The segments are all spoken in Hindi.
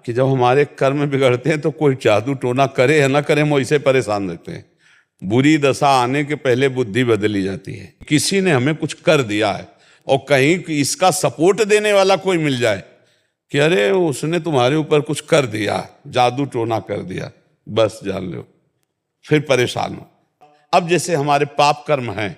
कि जब हमारे कर्म बिगड़ते हैं तो कोई जादू टोना करे या ना करे, हम वैसे परेशान रहते हैं। बुरी दशा आने के पहले बुद्धि बदली जाती है। किसी ने हमें कुछ कर दिया है और कहीं इसका सपोर्ट देने वाला कोई मिल जाए कि अरे उसने तुम्हारे ऊपर कुछ कर दिया, जादू टोना कर दिया, बस जान लो फिर परेशान हो। अब जैसे हमारे पाप कर्म हैं,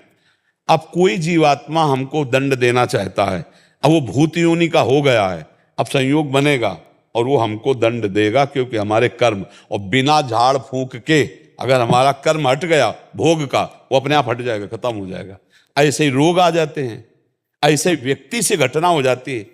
अब कोई जीवात्मा हमको दंड देना चाहता है, अब वो भूत योनि का हो गया है, अब संयोग बनेगा और वो हमको दंड देगा क्योंकि हमारे कर्म, और बिना झाड़ फूंक के अगर हमारा कर्म हट गया भोग का, वो अपने आप हट जाएगा, खत्म हो जाएगा। ऐसे ही रोग आ जाते हैं, ऐसे व्यक्ति से घटना हो जाती है,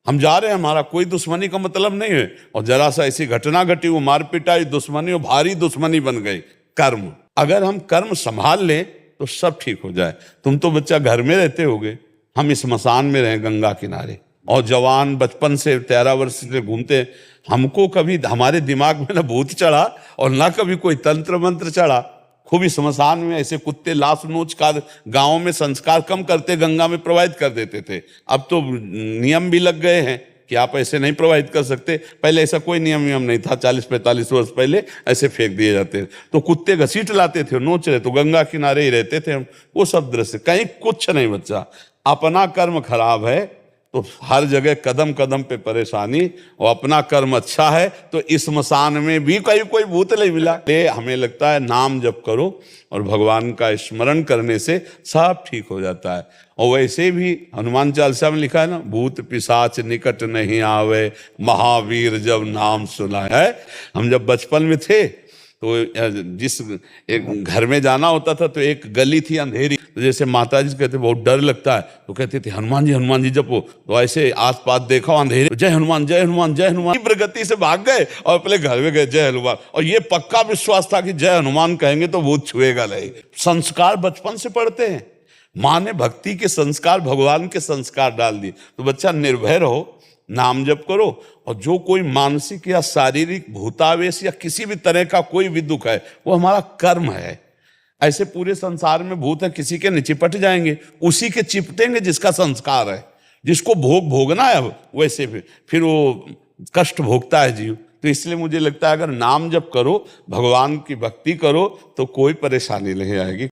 हम जा रहे हैं, हमारा कोई दुश्मनी का मतलब नहीं है, और जरा सा ऐसी घटना घटी, वो मार पिटाई, दुश्मनी और भारी दुश्मनी बन गई। कर्म, अगर हम कर्म संभाल लें तो सब ठीक हो जाए। तुम तो बच्चा घर में रहते होगे, हम इस स्मशान में रहे गंगा किनारे, और जवान बचपन से 13 वर्ष से घूमते, हमको कभी हमारे दिमाग में ना भूत चढ़ा और ना कभी कोई तंत्र मंत्र चढ़ा। खूब ही स्मशान में ऐसे कुत्ते लाश नोच का गाँव में संस्कार कम करते, गंगा में प्रवाहित कर देते थे। अब तो नियम भी लग गए हैं कि आप ऐसे नहीं प्रवाहित कर सकते। पहले ऐसा कोई नियम नहीं था, 40-45 वर्ष पहले ऐसे फेंक दिए जाते थे, तो कुत्ते घसीट लाते थे, नोच रहे तो गंगा किनारे ही रहते थे हम। वो सब दृश्य कहीं कुछ नहीं बच्चा। अपना कर्म खराब है तो हर जगह कदम कदम पे परेशानी, और अपना कर्म अच्छा है तो इस स्मशान में भी कहीं कोई भूत नहीं मिला। हमें लगता है नाम जप करो और भगवान का स्मरण करने से सब ठीक हो जाता है। और वैसे भी हनुमान चालीसा में लिखा है ना, भूत पिशाच निकट नहीं आवे, महावीर जब नाम सुना है। हम जब बचपन में थे तो जिस एक घर में जाना होता था तो एक गली थी अंधेरी, तो जैसे माता जी कहते बहुत डर लगता है तो कहते थे हनुमान जी जपो, तो ऐसे आस पास देखा अंधेरे, जय हनुमान जय हनुमान जय हनुमान, तीव्र गति से भाग गए और अपने घर में गए जय हनुमान। और ये पक्का विश्वास था कि जय हनुमान कहेंगे तो भूत छुएगा नहीं। संस्कार बचपन से पढ़ते हैं, माँ ने भक्ति के संस्कार, भगवान के संस्कार डाल दिए, तो बच्चा निर्भय रहो, नाम जप करो। और जो कोई मानसिक या शारीरिक भूतावेश या किसी भी तरह का कोई भी दुख है, वो हमारा कर्म है। ऐसे पूरे संसार में भूत है, किसी के निचिपट जाएंगे, उसी के चिपटेंगे जिसका संस्कार है, जिसको भोग भोगना है, वैसे फिर वो कष्ट भोगता है जीव। तो इसलिए मुझे लगता है अगर नाम जप करो, भगवान की भक्ति करो तो कोई परेशानी नहीं आएगी।